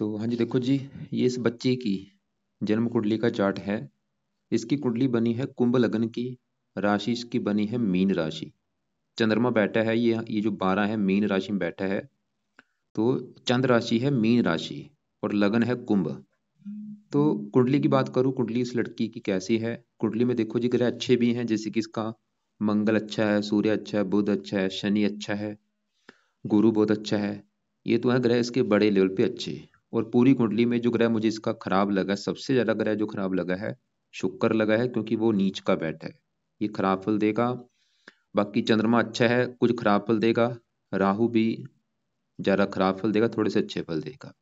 तो हाँ जी, देखो जी, ये इस बच्चे की जन्म कुंडली का चार्ट है। इसकी कुंडली बनी है कुंभ लग्न की। राशि इसकी बनी है मीन राशि। चंद्रमा बैठा है, ये जो 12 है मीन राशि में बैठा है। तो चंद्र राशि है मीन राशि और लगन है कुंभ। तो कुंडली की बात करूँ, कुंडली इस लड़की की कैसी है। कुंडली में देखो जी, ग्रह अच्छे भी हैं, जैसे कि इसका मंगल अच्छा है, सूर्य अच्छा है, बुध अच्छा है, शनि अच्छा है, गुरु बहुत अच्छा है। ये तो है ग्रह इसके बड़े लेवल पे अच्छे। और पूरी कुंडली में जो ग्रह मुझे इसका खराब लगा, सबसे ज्यादा ग्रह जो खराब लगा है शुक्र लगा है, क्योंकि वो नीच का बैठा है, ये खराब फल देगा। बाकी चंद्रमा अच्छा है, कुछ खराब फल देगा। राहु भी ज्यादा खराब फल देगा, थोड़े से अच्छे फल देगा।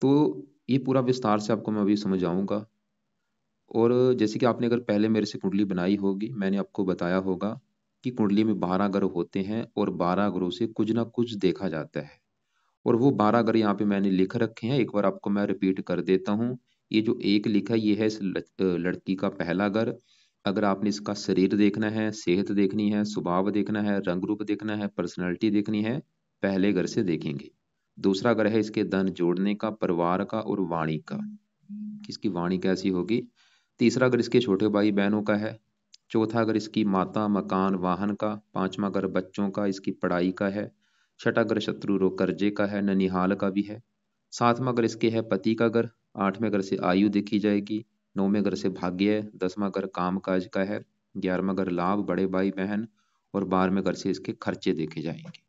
तो ये पूरा विस्तार से आपको मैं अभी समझाऊंगा। और जैसे कि आपने अगर पहले मेरे से कुंडली बनाई होगी, मैंने आपको बताया होगा कि कुंडली में 12 ग्रह होते हैं और 12 ग्रहों से कुछ ना कुछ देखा जाता है। और वो 12 अगर यहाँ पे मैंने लिख रखे हैं, एक बार आपको मैं रिपीट कर देता हूँ। ये जो एक लिखा है, ये है इस लड़की का पहला घर। अगर आपने इसका शरीर देखना है, सेहत देखनी है, स्वभाव देखना है, रंग रूप देखना है, पर्सनैलिटी देखनी है, पहले घर से देखेंगे। दूसरा घर है इसके धन जोड़ने का, परिवार का और वाणी का, किसकी वाणी कैसी होगी। तीसरा घर इसके छोटे भाई बहनों का है। चौथा घर इसकी माता, मकान, वाहन का। पांचवा घर बच्चों का, इसकी पढ़ाई का है। छठा घर शत्रु रोग कर्जे का है, ननिहाल का भी है। सातवां घर इसके है पति का घर। आठवें घर से आयु देखी जाएगी। नौवें घर से भाग्य है। 10वां घर काम काज का है। 11वां घर लाभ, बड़े भाई बहन। और 12वें घर से इसके खर्चे देखे जाएंगे।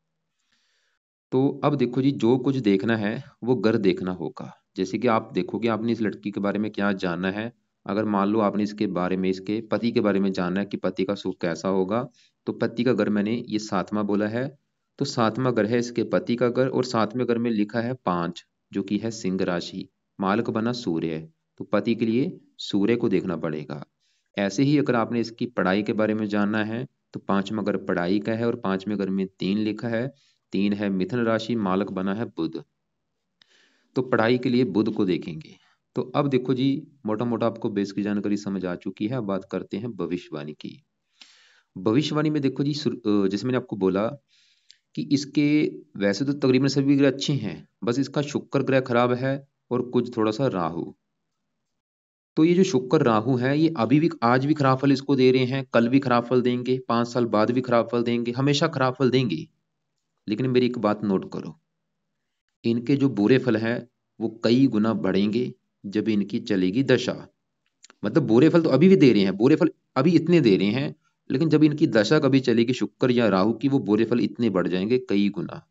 तो अब देखो जी, जो कुछ देखना है वो घर देखना होगा। जैसे कि आप देखोगे, आपने इस लड़की के बारे में क्या जानना है। अगर मान लो आपने इसके बारे में, इसके पति के बारे में जानना है कि पति का सुख कैसा होगा, तो पति का घर मैंने ये 7वां बोला है। तो 7वां घर है इसके पति का घर, और 7वें घर में लिखा है 5, जो कि है सिंह राशि। मालक बना सूर्य, तो पति के लिए सूर्य को देखना पड़ेगा। ऐसे ही अगर आपने इसकी पढ़ाई के बारे में जानना है, तो 5वां घर पढ़ाई का है, और 5वें घर में 3 लिखा है। 3 है मिथुन राशि, मालक बना है बुध। तो पढ़ाई के लिए बुध को देखेंगे। तो अब देखो जी, मोटा मोटा आपको बेस की जानकारी समझ आ चुकी है। अब बात करते हैं भविष्यवाणी की। भविष्यवाणी में देखो जी, जैसे मैंने आपको बोला कि इसके वैसे तो तकरीबन सभी ग्रह अच्छे हैं, बस इसका शुक्र ग्रह खराब है और कुछ थोड़ा सा राहु। तो ये जो शुक्र राहु है, ये अभी भी आज भी खराब फल इसको दे रहे हैं, कल भी खराब फल देंगे, 5 साल बाद भी खराब फल देंगे, हमेशा खराब फल देंगे। लेकिन मेरी एक बात नोट करो, इनके जो बुरे फल हैं वो कई गुना बढ़ेंगे जब इनकी चलेगी दशा। मतलब बुरे फल तो अभी भी दे रहे हैं, बुरे फल अभी इतने दे रहे हैं, लेकिन जब इनकी दशा कभी चलेगी शुक्र या राहु की, वो बुरे फल इतने बढ़ जाएंगे कई गुना।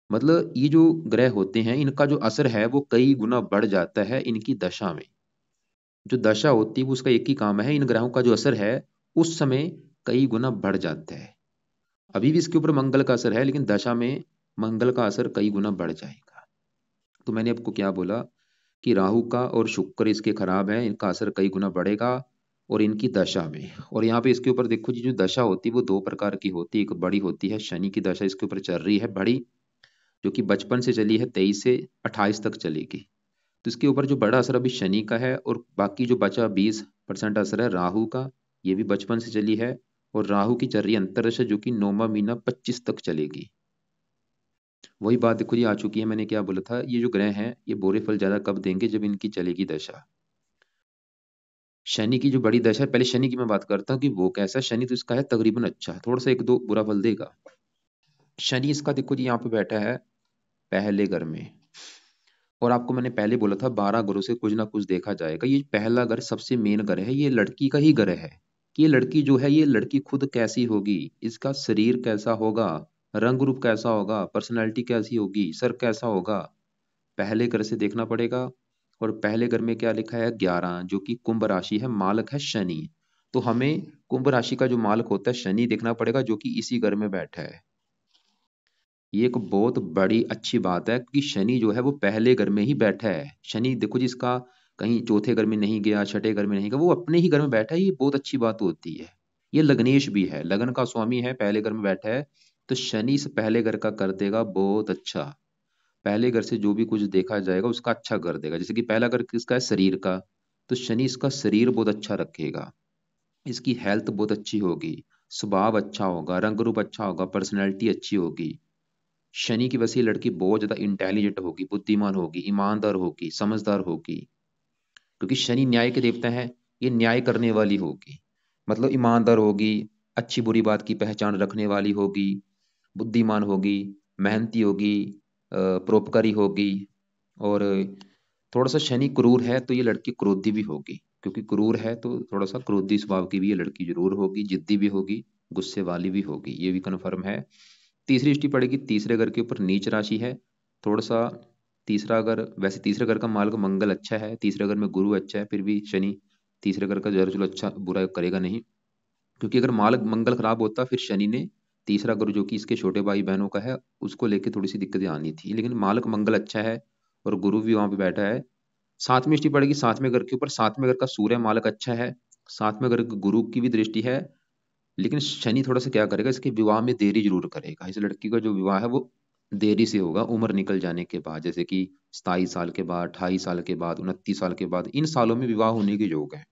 मतलब ये जो ग्रह होते हैं, इनका जो असर है वो कई गुना बढ़ जाता है इनकी दशा में। जो दशा होती है वो उसका एक ही काम है, इन ग्रहों का जो असर है उस समय कई गुना बढ़ जाता है। अभी भी इसके ऊपर मंगल का असर है, लेकिन दशा में मंगल का असर कई गुना बढ़ जाएगा। तो मैंने आपको क्या बोला कि राहु का और शुक्र इसके खराब है, इनका असर कई गुना बढ़ेगा और इनकी दशा में। और यहाँ पे इसके ऊपर देखो जी, जो दशा होती है वो 2 प्रकार की होती है। एक बड़ी होती है, शनि की दशा इसके ऊपर चल रही है बड़ी, जो कि बचपन से चली है, 23 से 28 तक चलेगी। तो इसके ऊपर जो बड़ा असर अभी शनि का है, और बाकी जो बचा 20% असर है राहु का, ये भी बचपन से चली है। और राहु की चल रही है अंतरदशा, जो कि 9वां महीना 25 तक चलेगी। वही बात देखो ये आ चुकी है, मैंने क्या बोला था, ये जो ग्रह हैं ये बुरे फल ज्यादा कब देंगे, जब इनकी चलेगी दशा। शनि की जो बड़ी दशा है, पहले शनि की मैं बात करता हूँ कि वो कैसा है। शनि तो इसका है तकरीबन अच्छा, थोड़ा सा एक दो बुरा फल देगा। शनि इसका देखो जी यहाँ पे बैठा है पहले घर में। और आपको मैंने पहले बोला था 12 घरों से कुछ ना कुछ देखा जाएगा। ये पहला घर सबसे मेन घर है, ये लड़की का ही घर है कि ये लड़की जो है, ये लड़की खुद कैसी होगी, इसका शरीर कैसा होगा, रंग रूप कैसा होगा, पर्सनैलिटी कैसी होगी, सर कैसा होगा, पहले घर से देखना पड़ेगा। और पहले घर में क्या लिखा है 11, जो कि कुंभ राशि है, मालक है शनि। तो हमें कुंभ राशि का जो मालक होता है शनि देखना पड़ेगा, जो कि इसी घर में बैठा है। ये एक बहुत बड़ी अच्छी बात है कि शनि जो है वो पहले घर में ही बैठा है। शनि देखो जी, इसका कहीं चौथे घर में नहीं गया, छठे घर में नहीं गया, वो अपने ही घर में बैठा है। ये बहुत अच्छी बात होती है। ये लग्नेश भी है, लगन का स्वामी है, पहले घर में बैठा है। तो शनि इस पहले घर का कर देगा बहुत अच्छा। पहले घर से जो भी कुछ देखा जाएगा उसका अच्छा कर देगा। जैसे कि पहला घर किसका है, शरीर का, तो शनि इसका शरीर बहुत अच्छा रखेगा, इसकी हेल्थ बहुत अच्छी होगी, स्वभाव अच्छा होगा, रंग रूप अच्छा होगा, पर्सनैलिटी अच्छी होगी। शनि की वजह से ये लड़की बहुत ज्यादा इंटेलिजेंट होगी, बुद्धिमान होगी, ईमानदार होगी, समझदार होगी, क्योंकि शनि न्याय के देवता है। ये न्याय करने वाली होगी, मतलब ईमानदार होगी, अच्छी बुरी बात की पहचान रखने वाली होगी, बुद्धिमान होगी, मेहनती होगी, परोपकारी होगी। और थोड़ा सा शनि क्रूर है तो ये लड़की क्रोधी भी होगी, क्योंकि क्रूर है तो थोड़ा सा क्रोधी स्वभाव की भी ये लड़की जरूर होगी, जिद्दी भी होगी, गुस्से वाली भी होगी, ये भी कन्फर्म है। तीसरी दृष्टि पड़ेगी तीसरे घर के ऊपर, नीच राशि है। थोड़ा सा तीसरा घर, वैसे तीसरे घर का मालक मंगल अच्छा है, तीसरे घर में गुरु अच्छा है, फिर भी शनि तीसरे घर का जरा चलो अच्छा बुरा करेगा नहीं, क्योंकि अगर मालक मंगल खराब होता फिर शनि ने तीसरा गुरु जो कि इसके छोटे भाई बहनों का है उसको लेके थोड़ी सी दिक्कतें आनी थी, लेकिन मालक मंगल अच्छा है और गुरु भी वहां पे बैठा है। सातवीं दृष्टि पड़ेगी सातवें घर के ऊपर, सातवें घर का सूर्य मालक अच्छा है, सातवें घर गुरु की भी दृष्टि है। लेकिन शनि थोड़ा सा क्या करेगा, इसके विवाह में देरी जरूर करेगा, इस लड़की का जो विवाह है वो देरी से होगा, उम्र निकल जाने के बाद, जैसे कि 27 साल के बाद, 28 साल के बाद, 29 साल के बाद, इन सालों में विवाह होने के योग है।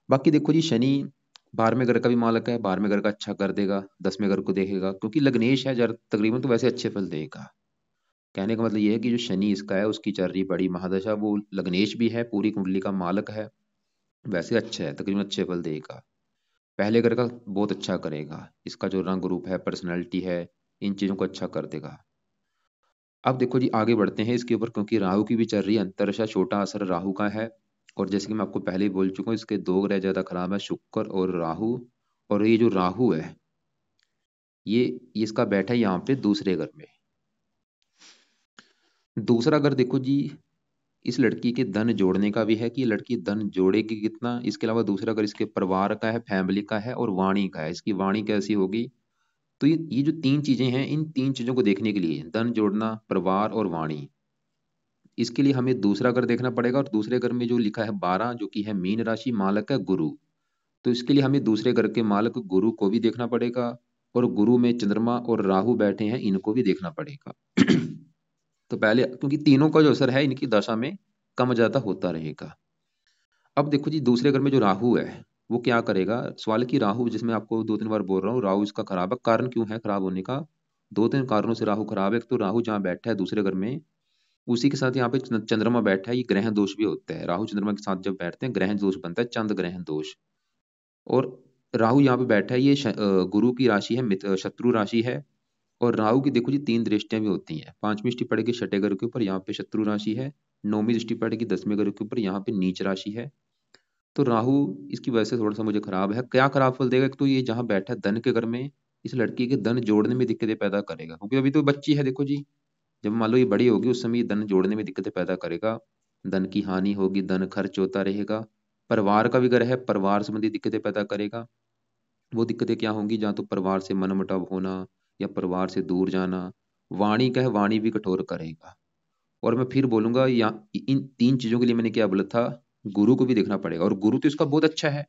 बाकी देखो जी, शनि 12वें घर का भी मालक है, 12वें घर का अच्छा कर देगा, 10वें घर को देखेगा, क्योंकि लग्नेश है जर तकरीबन तो वैसे अच्छे फल देगा। कहने का मतलब ये है कि जो शनि इसका है उसकी चल रही बड़ी महादशा, वो लग्नेश भी है, पूरी कुंडली का मालक है, वैसे अच्छा है, तकरीबन अच्छे फल देगा। पहले घर का बहुत अच्छा करेगा, इसका जो रंग रूप है, पर्सनैलिटी है, इन चीजों को अच्छा कर देगा। अब देखो जी आगे बढ़ते हैं इसके ऊपर, क्योंकि राहु की भी चल रही है अंतरदशा, छोटा असर राहु का है। और जैसे कि मैं आपको पहले ही बोल चुका हूँ, इसके दो ग्रह ज्यादा खराब है, शुक्र और राहु। और ये जो राहु है ये इसका बैठा है यहाँ पे दूसरे घर में। दूसरा घर देखो जी, इस लड़की के धन जोड़ने का भी है, कि ये लड़की धन जोड़ेगी कितना। इसके अलावा दूसरा घर इसके परिवार का है, फैमिली का है, और वाणी का है, इसकी वाणी कैसी होगी। तो ये जो तीन चीजें हैं, इन तीन चीजों को देखने के लिए, धन जोड़ना, परिवार और वाणी, इसके लिए हमें दूसरा घर देखना पड़ेगा। और दूसरे घर में जो लिखा है 12, जो कि है मीन राशि, मालक है गुरु, तो इसके लिए हमें दूसरे घर के मालक गुरु को भी देखना पड़ेगा, और गुरु में चंद्रमा और राहु बैठे हैं, इनको भी देखना पड़ेगा। तो पहले, क्योंकि तीनों का जो असर है इनकी दशा में कम ज्यादा होता रहेगा। अब देखो जी, दूसरे घर में जो राहु है वो क्या करेगा। सवाल की राहु, जिसमें आपको 2-3 बार बोल रहा हूँ, राहु इसका खराब है। कारण क्यों है खराब होने का, 2-3 कारणों से राहु खराब है। एक तो राहु जहाँ बैठा है दूसरे घर में, उसी के साथ यहाँ पे चंद्रमा बैठा है, ये ग्रह दोष भी होता है। राहु चंद्रमा के साथ जब बैठते हैं ग्रह दोष बनता है, चंद्र ग्रह दोष। और राहु यहाँ पे बैठा है, ये गुरु की राशि है, शत्रु राशि है। और राहु की देखो जी 3 दृष्टियां भी होती हैं। 5वीं दृष्टि पड़ेगी छठे घर के ऊपर, यहाँ पे शत्रु राशि है। 9वीं दृष्टि पड़ेगी 10वें घर के ऊपर, यहाँ पे नीच राशि है। तो राहु इसकी वजह से थोड़ा सा मुझे खराब है। क्या खराब फल देगा, एक तो ये जहाँ बैठा है धन के घर में, इस लड़की के धन जोड़ने में दिक्कतें पैदा करेगा, क्योंकि अभी तो बच्ची है देखो जी। जब मान लो ये बड़ी होगी उस समय ये धन जोड़ने में दिक्कतें पैदा करेगा, धन की हानि होगी, धन खर्च होता रहेगा। परिवार का भी घर है, परिवार संबंधी दिक्कतें पैदा करेगा। वो दिक्कतें क्या होंगी, जहाँ तो परिवार से मनमुटाव होना या परिवार से दूर जाना। वाणी का है, वाणी भी कठोर करेगा। और मैं फिर बोलूंगा, या इन तीन चीजों के लिए मैंने क्या बोला था, गुरु को भी देखना पड़ेगा। और गुरु तो इसका बहुत अच्छा है,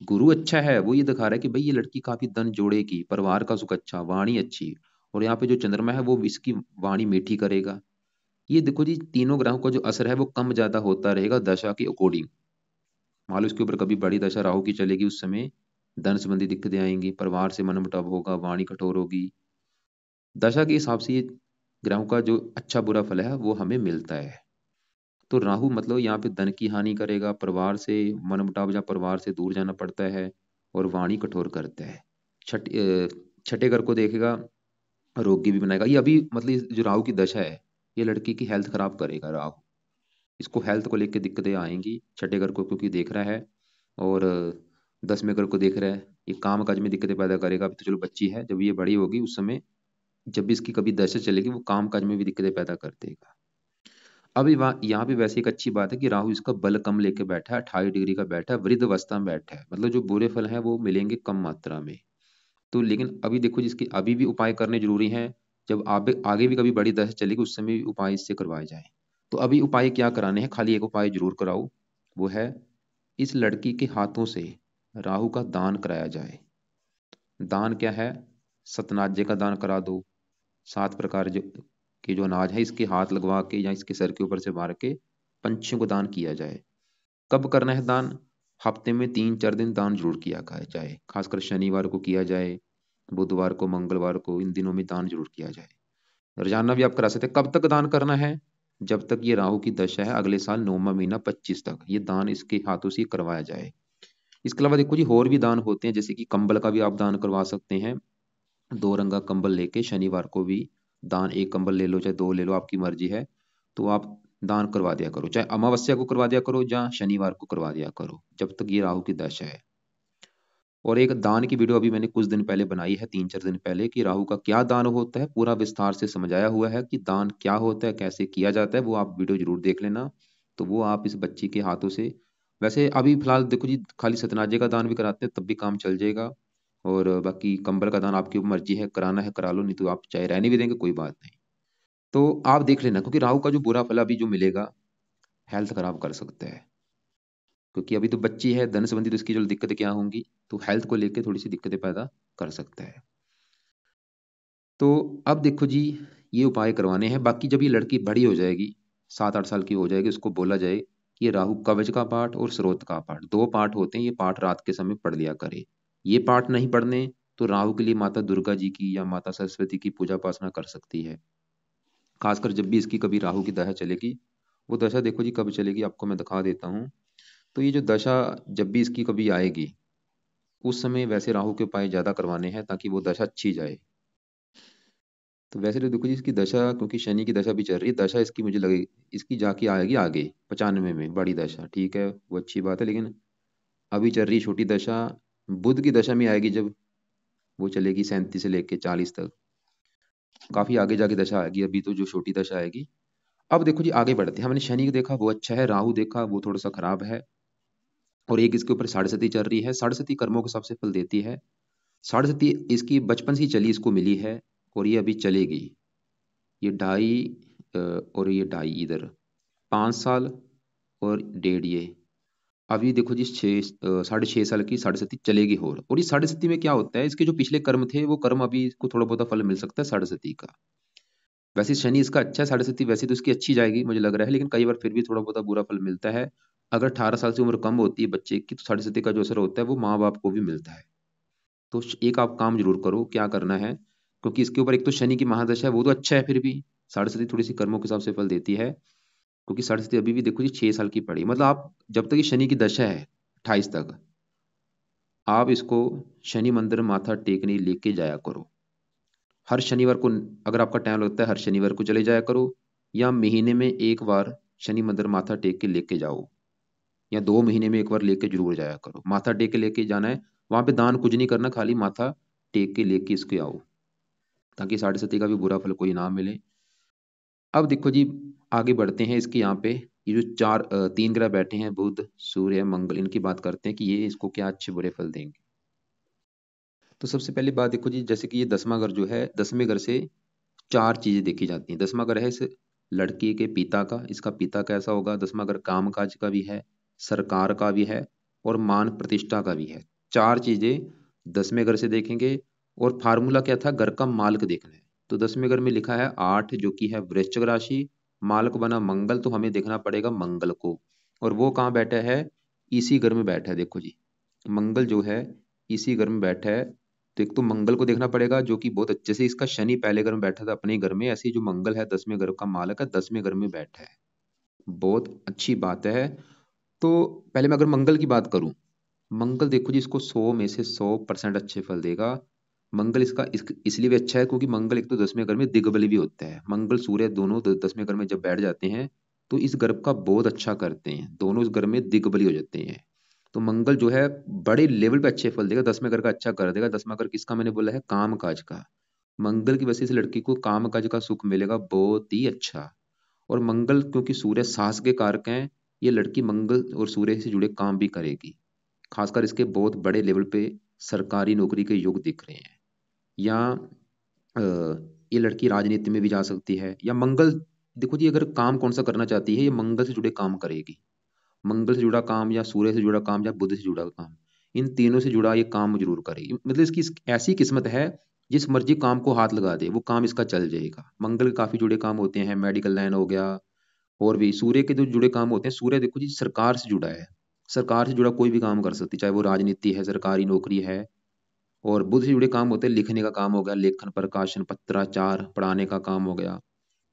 गुरु अच्छा है, वो ये दिखा रहा है कि भाई ये लड़की काफी धन जोड़ेगी, परिवार का सुख अच्छा, वाणी अच्छी। और यहाँ पे जो चंद्रमा है वो इसकी वाणी मीठी करेगा। ये देखो जी, तीनों ग्रहों का जो असर है वो कम ज्यादा होता रहेगा दशा के अकॉर्डिंग। मान लो इसके ऊपर कभी बड़ी दशा राहु की चलेगी, उस समय धन संबंधी दिक्कतें आएंगी, परिवार से मनमुटाव होगा, वाणी कठोर होगी। दशा के हिसाब से ये ग्रहों का जो अच्छा बुरा फल है वो हमें मिलता है। तो राहु मतलब यहाँ पे धन की हानि करेगा, परिवार से मनमुटाव या परिवार से दूर जाना पड़ता है, और वाणी कठोर करता है। छठे घर को देखेगा, रोगी भी बनाएगा। ये अभी मतलब जो राहु की दशा है ये लड़की की हेल्थ खराब करेगा राहु, इसको हेल्थ को लेकर दिक्कतें आएंगी। छठे घर को क्योंकि देख रहा है, और 10वें घर को देख रहा है, ये काम काज में दिक्कतें पैदा करेगा। अभी तो चलो बच्ची है, जब ये बड़ी होगी उस समय जब भी इसकी कभी दशा चलेगी वो काम काज में भी दिक्कतें पैदा कर देगा। अभी वहाँ यहाँ पे वैसे एक अच्छी बात है कि राहु इसका बल कम लेके बैठा है, 28 डिग्री का बैठा है, वृद्ध अवस्था में बैठा है, मतलब जो बुरे फल हैं वो मिलेंगे कम मात्रा में। तो लेकिन अभी देखो जिसके अभी भी उपाय करने जरूरी हैं, जब आगे आगे भी कभी बड़ी दशा चलेगी उस समय भी उपाय इससे करवाए जाए। तो अभी उपाय क्या कराने हैं, खाली एक उपाय जरूर कराओ, वो है इस लड़की के हाथों से राहु का दान कराया जाए। दान क्या है, सतनाजे का दान करा दो, 7 प्रकार के जो अनाज है इसके हाथ लगवा के या इसके सर के ऊपर से मार के पंछियों को दान किया जाए। कब करना है दान, हफ्ते में 3-4 दिन दान जरूर किया जाए, खासकर शनिवार को किया जाए, बुधवार को, मंगलवार को, इन दिनों में दान जरूर किया जाए। रोजाना भी आप करा सकते हैं। कब तक दान करना है? जब तक ये राहु की दशा है, अगले साल 9वां महीना 25 तक ये दान इसके हाथों से करवाया जाए। इसके अलावा देखो जी और भी दान होते हैं, जैसे कि कंबल का भी आप दान करवा सकते हैं। 2 रंग का कंबल लेके शनिवार को भी दान, एक कंबल ले लो चाहे 2 ले लो, आपकी मर्जी है। तो आप दान करवा दिया करो, चाहे अमावस्या को करवा दिया करो या शनिवार को करवा दिया करो, जब तक ये राहु की दशा है। और एक दान की वीडियो अभी मैंने कुछ दिन पहले बनाई है, 3-4 दिन पहले, कि राहु का क्या दान होता है, पूरा विस्तार से समझाया हुआ है कि दान क्या होता है, कैसे किया जाता है। वो आप वीडियो जरूर देख लेना। तो वो आप इस बच्ची के हाथों से, वैसे अभी फिलहाल देखो जी खाली सतनाजे का दान भी कराते हैं तब भी काम चल जाएगा। और बाकी कंबल का दान आपकी मर्जी है, कराना है करा लो, नहीं तो आप चाहे रहने भी देंगे कोई बात नहीं। तो आप देख लेना, क्योंकि राहु का जो बुरा फल अभी जो मिलेगा, हेल्थ खराब कर सकता है। क्योंकि अभी तो बच्ची है, धन संबंधी तो इसकी जो दिक्कतें क्या होंगी, तो हेल्थ को लेके थोड़ी सी दिक्कतें पैदा कर सकता है। तो अब देखो जी, ये उपाय करवाने हैं। बाकी जब ये लड़की बड़ी हो जाएगी, 7-8 साल की हो जाएगी, उसको बोला जाए कि ये राहु कवच का पाठ और स्रोत का पाठ, 2 पाठ होते हैं, ये पाठ रात के समय पढ़ लिया करे। ये पाठ नहीं पढ़ने तो राहु के लिए माता दुर्गा जी की या माता सरस्वती की पूजा उपासना कर सकती है। खासकर जब भी इसकी कभी राहु की दशा चलेगी, वो दशा देखो जी कब चलेगी आपको मैं दिखा देता हूँ। तो ये जो दशा जब भी इसकी कभी आएगी, उस समय वैसे राहु के उपाय ज्यादा करवाने हैं ताकि वो दशा अच्छी जाए। तो वैसे तो देखो जी इसकी दशा, क्योंकि शनि की दशा भी चल रही है, दशा इसकी मुझे लगे इसकी जाके आएगी आगे 95 में बड़ी दशा, ठीक है वो अच्छी बात है। लेकिन अभी चल रही छोटी दशा, बुध की दशा में आएगी जब, वो चलेगी 37 से लेके 40 तक, काफी आगे जाके दशा आएगी। अभी तो जो छोटी दशा आएगी। अब देखो जी आगे बढ़ते हैं। हमने शनि को देखा वो अच्छा है, राहु देखा वो थोड़ा सा खराब है, और एक इसके ऊपर साढ़े सती चल रही है। साढ़े सती कर्मों के हिसाब से फल देती है। साढ़े सती इसकी बचपन से ही चली, इसको मिली है, और ये अभी चलेगी। ये ढाई और ये ढाई इधर 5 साल और डेढ़ ये, अभी देखो जी 6 साढ़े 6 साल की साढ़े सती चलेगी। और इस साढ़े सती में क्या होता है, इसके जो पिछले कर्म थे वो कर्म अभी इसको थोड़ा बहुत फल मिल सकता है साढ़े सती का। वैसे शनि इसका अच्छा है, साढ़े सती वैसे तो इसकी अच्छी जाएगी मुझे लग रहा है, लेकिन कई बार फिर भी थोड़ा बहुत बुरा फल मिलता है। अगर 18 साल से उम्र कम होती है बच्चे की, तो साढ़े सती का जो असर होता है वो माँ बाप को भी मिलता है। तो एक आप काम जरूर करो, क्या करना है, क्योंकि इसके ऊपर एक तो शनि की महादशा है, वो तो अच्छा है, फिर भी साढ़े सती थोड़ी सी कर्मों के हिसाब से फल देती है। क्योंकि साढ़े सती अभी भी देखो जी 6 साल की पड़ी, मतलब आप जब तक ये शनि की दशा है 28 तक, आप इसको शनि मंदिर माथा टेकने लेके जाया करो। हर शनिवार को, अगर आपका टाइम लगता है हर शनिवार को चले जाया करो, या महीने में एक बार शनि मंदिर माथा टेक के लेके जाओ, या 2 महीने में एक बार लेके जरूर जाया करो। माथा टेक के लेके जाना है, वहां पे दान कुछ नहीं करना, खाली माथा टेक के लेके इसके आओ, ताकि साढ़े सती का भी बुरा फल कोई ना मिले। अब देखो जी आगे बढ़ते हैं। इसके यहाँ पे ये जो 3 ग्रह बैठे हैं, बुध सूर्य मंगल, इनकी बात करते हैं कि ये इसको क्या अच्छे बुरे फल देंगे। तो सबसे पहली बात देखो जी, जैसे कि ये 10वां घर जो है, 10वें घर से 4 चीजें देखी जाती हैं। 10वां घर है इस लड़की के पिता का, इसका पिता कैसा होगा। 10वां घर काम काज का भी है, सरकार का भी है, और मान प्रतिष्ठा का भी है। 4 चीजें 10वें घर से देखेंगे। और फार्मूला क्या था, घर का मालिक देखना है। तो 10वें घर में लिखा है 8, जो कि है वृश्चिक राशि, मालिक बना मंगल, तो हमें देखना पड़ेगा मंगल को। और वो कहाँ बैठा है, इसी घर में बैठा है। देखो जी मंगल जो है इसी घर में बैठा है। तो एक तो मंगल को देखना पड़ेगा, जो कि बहुत अच्छे से, इसका शनि पहले घर में बैठा था अपने घर में, ऐसे ही जो मंगल है 10वें घर का मालक है, 10वें घर में बैठा है। बहुत अच्छी बात है। तो पहले मैं अगर मंगल की बात करूं, मंगल देखो जी इसको 100 में से 100% अच्छे फल देगा। मंगल इसलिए भी अच्छा है क्योंकि मंगल एक तो 10वें घर में दिग्बली भी होता है। मंगल सूर्य दोनों 10वें घर में जब बैठ जाते हैं, तो इस गर्भ का बहुत अच्छा करते हैं, दोनों इस घर में दिग्बली हो जाते हैं। तो मंगल जो है बड़े लेवल पे अच्छे फल देगा, 10वें घर का अच्छा कर देगा। 10वां घर किसका मैंने बोला है, काम काज का। मंगल की वजह से लड़की को काम काज का सुख मिलेगा बहुत ही अच्छा। और मंगल क्योंकि सूर्य साहस के कारक हैं, ये लड़की मंगल और सूर्य से जुड़े काम भी करेगी। खासकर इसके बहुत बड़े लेवल पे सरकारी नौकरी के योग दिख रहे हैं। या अ, ये लड़की राजनीति में भी जा सकती है। या मंगल देखो जी अगर काम कौन सा करना चाहती है, ये मंगल से जुड़े काम करेगी। मंगल से जुड़ा काम, या सूर्य से जुड़ा काम, या बुध से जुड़ा काम, इन तीनों से जुड़ा ये काम जरूर करेगी। मतलब इसकी ऐसी किस्मत है, जिस मर्जी काम को हाथ लगा दे वो काम इसका चल जाएगा। मंगल के काफी जुड़े काम होते हैं, मेडिकल लाइन हो गया, और भी सूर्य के जो जुड़े काम होते हैं। सूर्य देखो जी सरकार से जुड़ा है, सरकार से जुड़ा कोई भी काम कर सकती, चाहे वो राजनीति है, सरकारी नौकरी है, और बुध से जुड़े काम होते हैं, लिखने का काम हो गया, लेखन, प्रकाशन, पत्राचार, पढ़ाने का काम हो गया।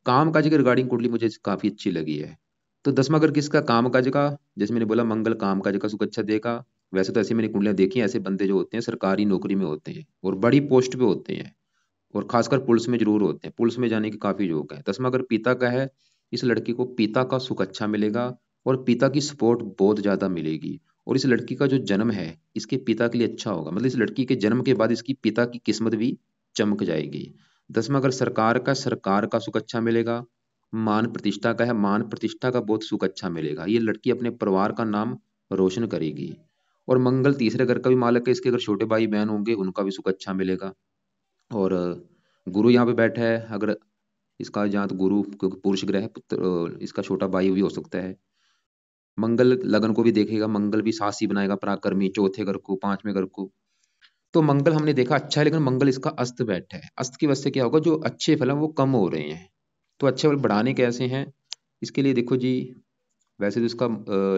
काम काज के रिगार्डिंग कुंडली मुझे काफी अच्छी लगी है। तो 10वां घर किसका? काम काज का। जैसे मैंने बोला मंगल काम काज का सुख अच्छा देगा। वैसे तो ऐसे मैंने कुंडलियां देखी हैं, ऐसे बंदे जो होते हैं सरकारी नौकरी में होते हैं और बड़ी पोस्ट पे होते हैं, और खासकर पुलिस में जरूर होते हैं, पुलिस में जाने के काफी योग है। 10वां घर पिता का है, इस लड़की को पिता का सुख अच्छा मिलेगा और पिता की सपोर्ट बहुत ज्यादा मिलेगी। और इस लड़की का जो जन्म है इसके पिता के लिए अच्छा होगा, मतलब इस लड़की के जन्म के बाद इसकी पिता की किस्मत भी चमक जाएगी। 10वां घर सरकार का, सरकार का सुख अच्छा मिलेगा। मान प्रतिष्ठा का है, मान प्रतिष्ठा का बहुत सुख अच्छा मिलेगा, ये लड़की अपने परिवार का नाम रोशन करेगी। और मंगल तीसरे घर का भी मालक है, इसके अगर छोटे भाई बहन होंगे उनका भी सुख अच्छा मिलेगा। और गुरु यहाँ पे बैठा है, अगर इसका जहाँ तो गुरु क्योंकि पुरुष ग्रह है, पुत्र इसका छोटा भाई भी हो सकता है। मंगल लगन को भी देखेगा, मंगल भी साहसी बनाएगा, पराक्रमी, चौथे घर को, पांचवें घर को। तो मंगल हमने देखा अच्छा है, लेकिन मंगल इसका अस्त बैठा है। अस्त की वजह से क्या होगा, जो अच्छे फल हैं वो कम हो रहे हैं। तो अच्छे फल बढ़ाने कैसे हैं, इसके लिए देखो जी, वैसे तो इसका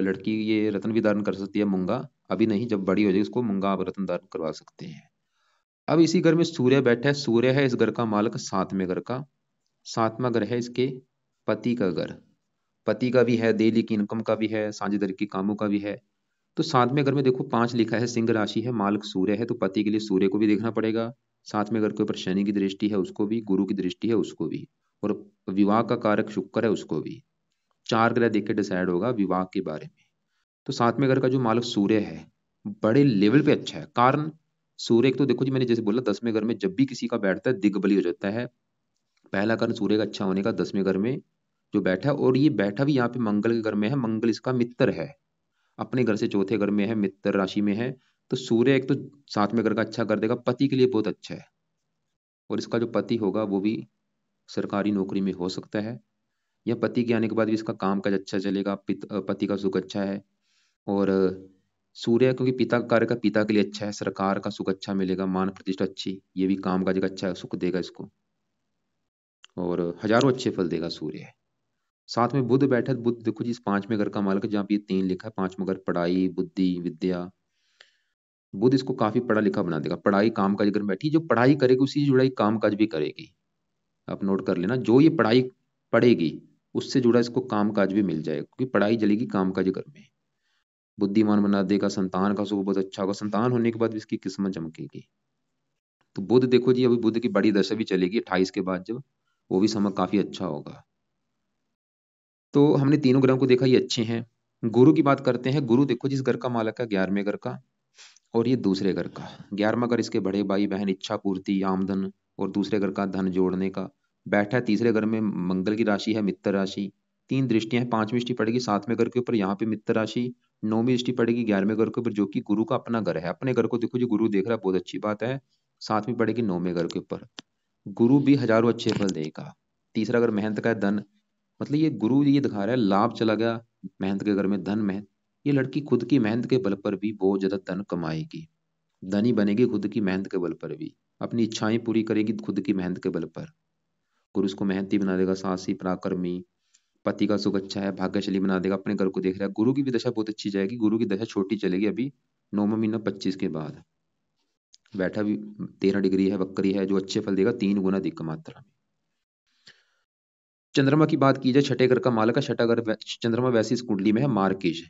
लड़की ये रत्न भी धारण कर सकती है, मूंगा। अभी नहीं, जब बड़ी हो जाएगी उसको मूंगा आप रत्न धारण करवा सकते हैं। अब इसी घर में सूर्य बैठा है, सूर्य है इस घर का मालक, सातवें घर का। सातवां घर है इसके पति का घर। पति का भी है, डेली की इनकम का भी है, साझेदारी के कामों का भी है। तो सातवें घर में देखो 5 लिखा है, सिंह राशि है, मालक सूर्य है, तो पति के लिए सूर्य को भी देखना पड़ेगा। सातवें घर के ऊपर शनि की दृष्टि है, उसको भी, गुरु की दृष्टि है, उसको भी, और विवाह का कारक शुक्र है, उसको भी। 4 ग्रह देख के डिसाइड होगा विवाह के बारे में। तो सातवें घर का जो मालक सूर्य है बड़े लेवल पे अच्छा है। कारण सूर्य एक तो देखो जी, मैंने जैसे बोला 10वें घर में जब भी किसी का बैठता है दिग्बली हो जाता है। पहला कारण सूर्य का अच्छा होने का 10वें घर में जो बैठा है, और ये बैठा भी यहाँ पे मंगल के घर में है, मंगल इसका मित्र है, अपने घर से चौथे घर में है, मित्र राशि में है। तो सूर्य एक तो 7वें घर का अच्छा कर देगा, पति के लिए बहुत अच्छा है। और इसका जो पति होगा वो भी सरकारी नौकरी में हो सकता है, या पति के आने के बाद भी इसका काम काज अच्छा चलेगा, पति का सुख अच्छा है। और सूर्य क्योंकि पिता का कार्य का, पिता के लिए अच्छा है, सरकार का सुख अच्छा मिलेगा, मान प्रतिष्ठा अच्छी, ये भी काम काज का अच्छा सुख देगा इसको, और हजारों अच्छे फल देगा सूर्य। साथ में बुध बैठा है, बुध देखो जी इस 5वें घर का मालक है, जहाँ पे ये 3 लिखा है, 5वां घर पढ़ाई, बुद्धि, विद्या। बुध इसको काफी पढ़ा लिखा बना देगा, पढ़ाई काम काज अगर बैठी, जो पढ़ाई करेगी उसी से जुड़ा ही काम काज भी करेगी। आप नोट कर लेना, जो ये पढ़ाई पढ़ेगी उससे जुड़ा इसको काम काज भी मिल जाएगा, क्योंकि पढ़ाई चलेगी काम काज घर में। बुद्धिमान बना देगा, संतान का सुख बहुत अच्छा होगा, संतान होने के बाद भी इसकी किस्मत चमकेगी। तो बुध देखो जी, अभी बुध की बड़ी दशा भी चलेगी 28 के बाद, जब वो भी समय काफी अच्छा होगा। तो हमने तीनों ग्रहों को देखा, ये अच्छे हैं। गुरु की बात करते हैं। गुरु देखो जिस घर का मालक है 11वें घर का, और ये दूसरे घर का। 11वां घर इसके बड़े भाई बहन, इच्छा पूर्ति, आमदन, और दूसरे घर का धन जोड़ने का। बैठा है तीसरे घर में, मंगल की राशि है मित्र राशि। 3 दृष्टियां हैं, 5वीं दृष्टि पड़ेगी 7वें घर के ऊपर, यहाँ पे मित्र राशि। 9वीं दृष्टि पड़ेगी 11वें घर के ऊपर, जो कि गुरु का अपना घर है। अपने घर को देखो जी गुरु देख रहा है, बहुत अच्छी बात है। 7वीं पड़ेगी 9वें घर के ऊपर। गुरु भी हजारों अच्छे फल देगा। तीसरा घर मेहनत का है, धन, मतलब ये गुरु ये दिखा रहा है लाभ चला गया मेहनत के घर में, धन में। ये लड़की खुद की मेहनत के बल पर भी बहुत ज्यादा धन कमाएगी, धनी बनेगी खुद की मेहनत के बल पर भी, अपनी इच्छाएं पूरी करेगी खुद की मेहनत के बल पर। गुरु उसको मेहनती बना देगा, साहसी, पराक्रमी, पति का सुख अच्छा है, भाग्यशाली बना देगा। अपने घर को देख रहा है, गुरु की भी दशा बहुत अच्छी जाएगी। गुरु की दशा छोटी चलेगी अभी, 9वां महीना 25 के बाद। बैठा भी 13 डिग्री है, वक्री है, जो अच्छे फल देगा 3 गुना अधिक मात्रा में। चंद्रमा की बात की जाए, छठे घर का मालक है, छठा घर चंद्रमा वैसे इस कुंडली में है मार्किश,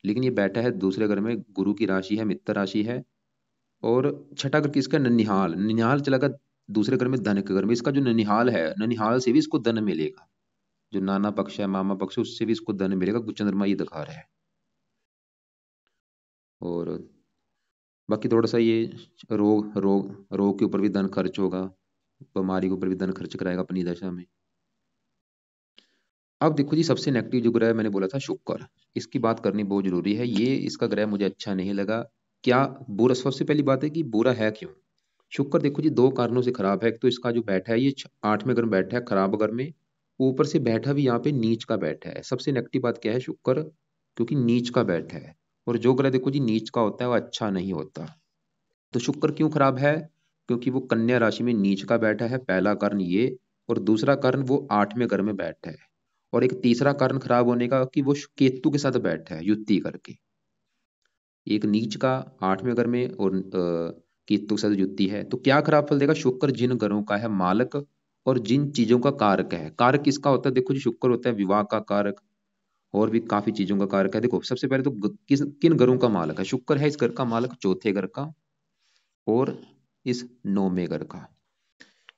लेकिन ये बैठा है दूसरे घर में, गुरु की राशि है, मित्र राशि है। और छठा घर किसका? ननिहाल, ननिहाल चला गया दूसरे घर में, धन के घर में। इसका जो ननिहाल है, ननिहाल से भी इसको धन मिलेगा, जो नाना पक्ष है, मामा पक्ष है, उससे भी इसको धन मिलेगा, कुछ चंद्रमा ये दिखा रहा है। और बाकी थोड़ा सा ये रोग रोग रोग के ऊपर भी धन खर्च होगा, बीमारी के ऊपर भी धन खर्च कराएगा अपनी दशा में। अब देखो जी, सबसे नेगेटिव जो ग्रह मैंने बोला था शुक्र, इसकी बात करनी बहुत जरूरी है। ये इसका ग्रह मुझे अच्छा नहीं लगा। क्या बुरा? सबसे पहली बात है कि बुरा है क्यों। शुक्र देखो जी 2 कारणों से खराब है। एक तो इसका जो बैठा है ये 8वें घर में बैठा है, खराब घर में। ऊपर से बैठा भी यहाँ पे नीच का बैठा है। सबसे नेगेटिव बात क्या है, शुक्र क्योंकि नीच का बैठा है, और जो ग्रह देखो जी नीच का होता है वो अच्छा नहीं होता। तो शुक्र क्यों खराब है? क्योंकि वो कन्या राशि में नीच का बैठा है, पहला कारण ये। और दूसरा कारण वो 8वें घर में बैठा है। और एक तीसरा कारण खराब होने का कि वो केतु के साथ बैठा है युति करके। एक नीच का 8वें घर में, और केतु के साथ युति है, तो क्या खराब फल देगा? शुक्र जिन ग्रहों का है मालक और जिन चीजों का कारक है। कारक किसका होता है? देखो जी, शुक्र होता है विवाह का कारक और भी काफी चीजों का कारक है। देखो सबसे पहले तो किन ग्रहों का मालक है? शुक्र है इस घर का मालक, चौथे घर का और इस नौवें घर का।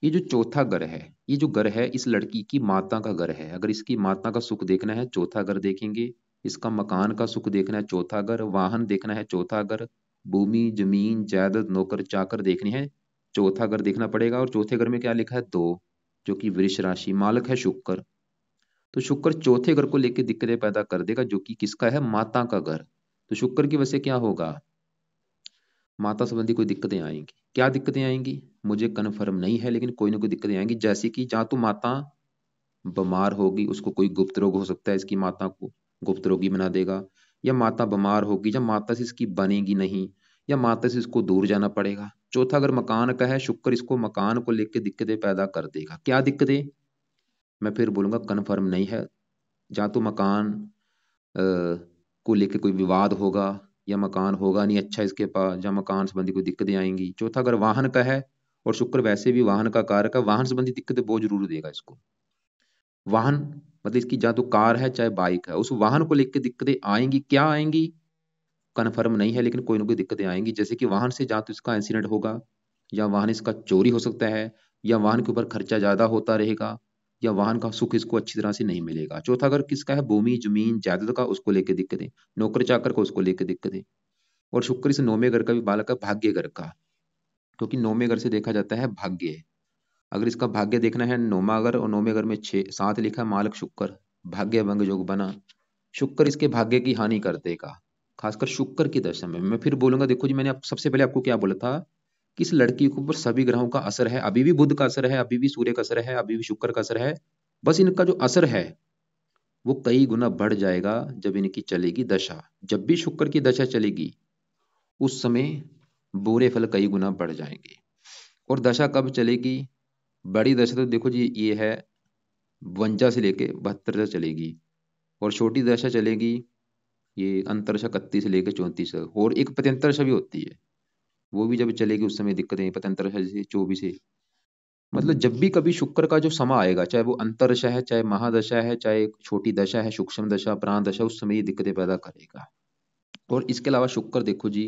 ये जो चौथा घर है, ये जो घर है इस लड़की की माता का घर है। अगर इसकी माता का सुख देखना है चौथा घर देखेंगे, इसका मकान का सुख देखना है चौथा घर, वाहन देखना है चौथा घर, भूमि जमीन जायदाद नौकर चाकर देखनी है चौथा घर देखना पड़ेगा। और चौथे घर में क्या लिखा है? दो, जो कि वृष राशि, मालक है शुक्र। तो शुक्र चौथे घर को लेकर दिक्कतें पैदा कर देगा, जो कि किसका है? माता का घर। तो शुक्र की वजह से क्या होगा? माता संबंधी कोई दिक्कतें आएंगी। क्या दिक्कतें आएंगी मुझे कन्फर्म नहीं है, लेकिन कोई ना कोई दिक्कतें आएंगी। जैसे कि जहाँ तो माता बीमार होगी, उसको कोई गुप्त रोग हो सकता है, इसकी माता को गुप्त रोगी बना देगा। या माता बीमार होगी, जब माता से इसकी बनेगी नहीं, या माता से इसको दूर जाना पड़ेगा। चौथा अगर मकान का है, शुक्र इसको मकान को लेकर दिक्कतें पैदा कर देगा। क्या दिक्कतें? मैं फिर बोलूंगा कन्फर्म नहीं है। जहाँ तो मकान को लेकर कोई विवाद होगा, या मकान होगा नहीं अच्छा इसके पास, या मकान संबंधी कोई दिक्कतें आएंगी। चौथा अगर वाहन का है, और शुक्र वैसे भी वाहन का कारक है, वाहन संबंधी दिक्कतें बहुत जरूर देगा इसको। वाहन मतलब इसकी जहाँ तो कार है चाहे बाइक है, उस वाहन को लेकर दिक्कतें आएंगी। क्या आएंगी कन्फर्म नहीं है, लेकिन कोई ना कोई दिक्कतें आएंगी। जैसे कि वाहन से जहाँ तो इसका एक्सीडेंट होगा, या वाहन इसका चोरी हो सकता है, या वाहन के ऊपर खर्चा ज्यादा होता रहेगा, या वाहन का सुख इसको अच्छी तरह से नहीं मिलेगा। चौथा अगर किसका है? भूमि जमीन जायदाद का, उसको लेकर दिक्कतें, नौकर चाकर को उसको लेकर दिक्कतें। और शुक्र इस नौवें घर का भी बालक है, भाग्य घर का, क्योंकि नौवें घर से देखा जाता है भाग्य। अगर इसका भाग्य देखना है नौमा घर, और नौवें घर में 6 7 लिखा है, मालक शुक्र, भाग्य भंग योग बना। शुक्र इसके भाग्य की हानि कर देगा, खासकर शुक्र की दशा में। मैं फिर बोलूंगा, देखो जी, मैंने सबसे पहले आपको क्या बोला था कि इस लड़की के ऊपर सभी ग्रहों का असर है। अभी भी बुध का असर है, अभी भी सूर्य का असर है, अभी भी शुक्र का असर है। बस इनका जो असर है वो कई गुना बढ़ जाएगा जब इनकी चलेगी दशा। जब भी शुक्र की दशा चलेगी उस समय बुरे फल कई गुना बढ़ जाएंगे। और दशा कब चलेगी? बड़ी दशा तो देखो जी ये है 52 से लेके 72 तक चलेगी, और छोटी दशा चलेगी ये अंतरशा 31 से लेकर 34 तक। और एक प्रत्यंतरशा भी होती है, वो भी जब चलेगी उस समय दिक्कतें। प्रत्यंतरशा जैसे 24 से, मतलब जब भी कभी शुक्र का जो समय आएगा, चाहे वो अंतरदशा है, चाहे महादशा है, चाहे छोटी दशा है, सूक्ष्म दशा, प्राण दशा, उस समय ये दिक्कतें पैदा करेगा। और इसके अलावा शुक्र देखो जी,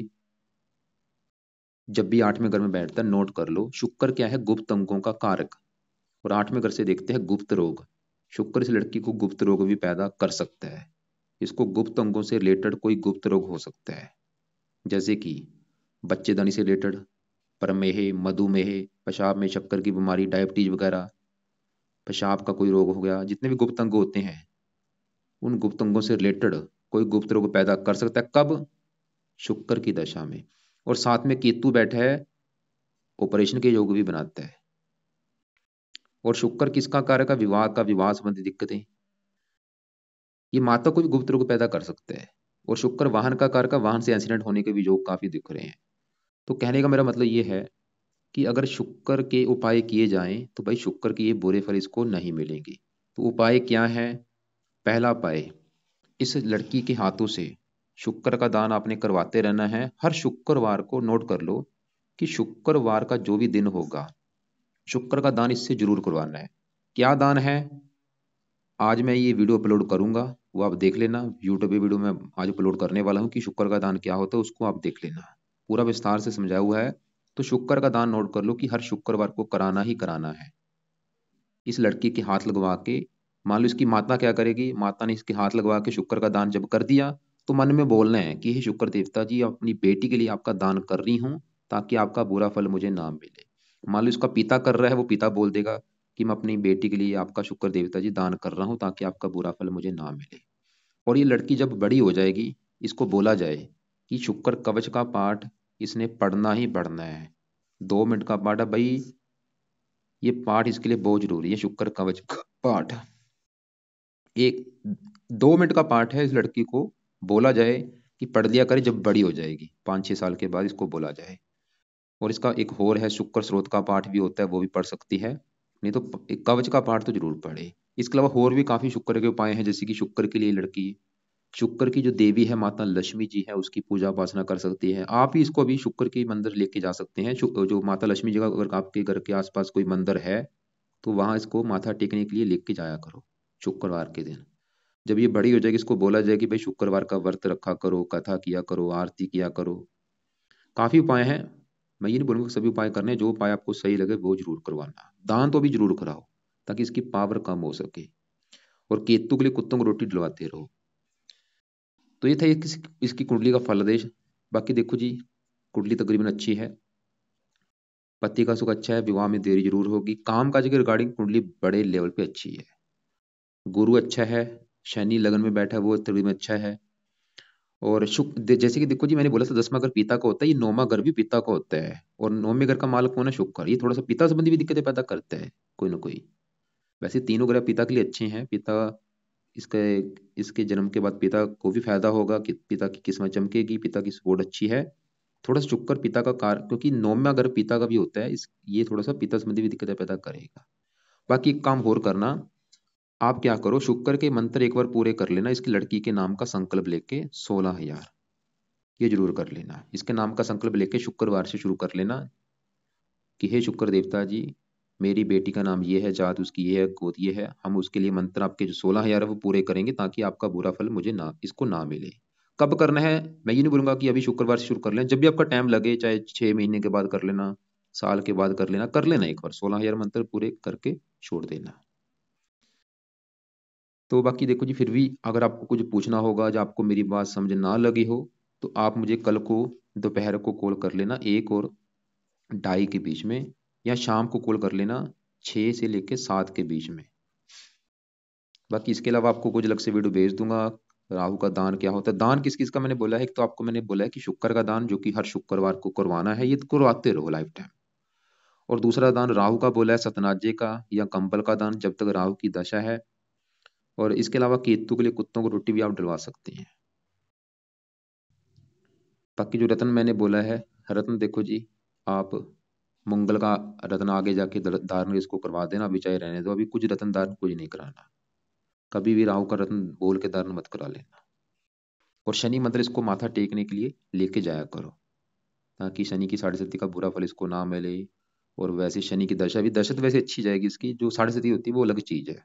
जब भी 8वें घर में बैठता है, नोट कर लो, शुक्र क्या है? गुप्त अंगों का कारक। और 8वें घर से देखते हैं गुप्त रोग। शुक्र इस लड़की को गुप्त रोग भी पैदा कर सकता है। इसको गुप्त अंगों से रिलेटेड कोई गुप्त रोग हो सकता है, जैसे कि बच्चेदानी से रिलेटेड, प्रमेह, मधुमेह, पेशाब में शक्कर की बीमारी, डायबिटीज वगैरह, पेशाब का कोई रोग हो गया। जितने भी गुप्त अंग होते हैं, उन गुप्त अंगों से रिलेटेड कोई गुप्त रोग पैदा कर सकता है। कब? शुक्र की दशा में। और साथ में केतु बैठा है, ऑपरेशन के योग भी बनाता है। और शुक्र किसका कारक है? विवाह का, विवाह संबंधी दिक्कतें, ये माता को भी गुप्त रोग पैदा कर सकते हैं। और शुक्र वाहन का कारक है, वाहन से एक्सीडेंट होने के भी योग काफी दिख रहे हैं। तो कहने का मेरा मतलब ये है कि अगर शुक्र के उपाय किए जाएं तो भाई शुक्र के ये बुरे फल इसको नहीं मिलेंगे। तो उपाय क्या है? पहला उपाय, इस लड़की के हाथों से शुक्र का दान आपने करवाते रहना है। हर शुक्रवार को नोट कर लो कि शुक्रवार का जो भी दिन होगा, शुक्र का दान इससे जरूर करवाना है। क्या दान है? आज मैं ये वीडियो अपलोड करूंगा, वो आप देख लेना। यूट्यूब पे वीडियो मैं आज अपलोड करने वाला हूँ कि शुक्र का दान क्या होता है, उसको आप देख लेना। पूरा विस्तार से समझाया हुआ है। तो शुक्र का दान नोट कर लो कि हर शुक्रवार को कराना ही कराना है। इस लड़की के हाथ लगवा के, मान लो इसकी माता क्या करेगी, माता ने इसके हाथ लगवा के शुक्र का दान जब कर दिया, तो मन में बोलना है कि हे शुक्र देवता जी, अपनी बेटी के लिए आपका दान कर रही हूँ ताकि आपका बुरा फल मुझे ना मिले। मान लो इसका पिता कर रहा है, वो पिता बोल देगा कि मैं अपनी बेटी के लिए आपका शुक्र देवता जी दान कर रहा हूँ ताकि आपका बुरा फल मुझे ना मिले। और ये लड़की जब बड़ी हो जाएगी, इसको बोला जाए कि शुक्र कवच का पाठ इसने पढ़ना ही पढ़ना है। 2 मिनट का पाठ है भाई, ये पाठ इसके लिए बहुत जरूरी है। शुक्र कवच का पाठ एक 2 मिनट का पाठ है। इस लड़की को बोला जाए कि पढ़ लिया करे, जब बड़ी हो जाएगी 5 6 साल के बाद इसको बोला जाए। और इसका एक और है, शुक्र स्रोत का पाठ भी होता है, वो भी पढ़ सकती है। नहीं तो एक कवच का पाठ तो जरूर पढ़े। इसके अलावा और भी काफी शुक्र के उपाय हैं, जैसे कि शुक्र के लिए लड़की शुक्र की जो देवी है माता लक्ष्मी जी है, उसकी पूजा उपासना कर सकती है। आप ही इसको अभी शुक्र की मंदिर लेके जा सकते हैं। जो माता लक्ष्मी जी का अगर आपके घर के आसपास कोई मंदिर है तो वहां इसको माथा टेकने के लिए लेके जाया करो शुक्रवार के दिन। जब ये बड़ी हो जाएगी इसको बोला जाए कि भाई शुक्रवार का व्रत रखा करो, कथा किया करो, आरती किया करो। काफी उपाय हैं। मैं ये नहीं बोलूंगा कि सभी उपाय करने हैं, जो उपाय आपको सही लगे वो जरूर करवाना। दान तो भी जरूर कराओ ताकि इसकी पावर कम हो सके। और केतु के लिए कुत्तों को रोटी डलवाते रहो। तो ये था इसकी कुंडली का फलादेश। बाकी देखो जी, कुंडली तकरीबन अच्छी है। पति का सुख अच्छा है, विवाह में देरी जरूर होगी। काम काज के रिगार्डिंग कुंडली बड़े लेवल पे अच्छी है। गुरु अच्छा है, शनि लगन में बैठा है वो तकरीबन अच्छा है। और जैसे कि देखो जी, मैंने बोला था 10वां घर पिता का होता है, ये 9वां घर भी पिता का होता है। और 9वें घर का मालक कौन है? शुक्र। ये थोड़ा सा पिता संबंधी भी दिक्कतें पैदा करता है कोई ना कोई। वैसे तीनों ग्रह पिता के लिए अच्छे हैं। पिता इसके इसके जन्म के बाद पिता को भी फायदा होगा कि पिता की किस्मत चमकेगी, पिता की सपोर्ट अच्छी है। थोड़ा सा शुक्र पिता का कार, क्योंकि 9वां घर पिता का भी होता है, इस ये थोड़ा सा पिता संबंधी भी दिक्कतें पैदा करेगा। बाकी एक काम और करना, आप क्या करो, शुक्र के मंत्र एक बार पूरे कर लेना। इसकी लड़की के नाम का संकल्प लेके 16,000 ये जरूर कर लेना। इसके नाम का संकल्प लेके शुक्रवार से शुरू कर लेना कि हे शुक्र देवता जी, मेरी बेटी का नाम ये है, जात उसकी ये है, गोद ये है। हम उसके लिए मंत्र आपके जो 16,000 है वो पूरे करेंगे ताकि आपका बुरा फल मुझे ना इसको ना मिले। कब करना है? मैं ये नहीं बोलूंगा कि अभी शुक्रवार से शुरू कर लें। जब भी आपका टाइम लगे, चाहे 6 महीने के बाद कर लेना, साल के बाद कर लेना एक बार 16,000 मंत्र पूरे करके छोड़ देना। तो बाकी देखो जी, फिर भी अगर आपको कुछ पूछना होगा, या आपको मेरी बात समझ ना लगी हो, तो आप मुझे कल को दोपहर को कॉल कर लेना 1 और 2:30 के बीच में, या शाम को कॉल कर लेना 6 से लेके 7 के बीच में। बाकी इसके अलावा आपको कुछ अलग से वीडियो भेज दूंगा। राहु का दान क्या होता है, दान किस किस का मैंने बोला है। एक तो आपको मैंने बोला है कि शुक्र का दान, जो कि हर शुक्रवार को करवाना है, ये तो करवाते रहो लाइफ टाइम। और दूसरा दान राहु का बोला है, सतनाजे का या कंबल का दान, जब तक राहु की दशा है। और इसके अलावा केतु के लिए कुत्तों को रोटी भी आप डलवा सकते हैं। बाकी जो रत्न मैंने बोला है, रत्न देखो जी, आप मंगल का रत्न आगे जाके धारण इसको करवा देना, अभी चाहे रहने दो। अभी कुछ रत्न धारण कुछ नहीं कराना। कभी भी राहु का रत्न बोल के धारण मत करा लेना। और शनि मंत्र इसको माथा टेकने के लिए लेके जाया करो ताकि शनि की 6.5 का बुरा फल इसको ना मिले। और वैसे शनि की दशा भी, दशा तो वैसे अच्छी जाएगी इसकी, जो 6.5 होती है वो अलग चीज है।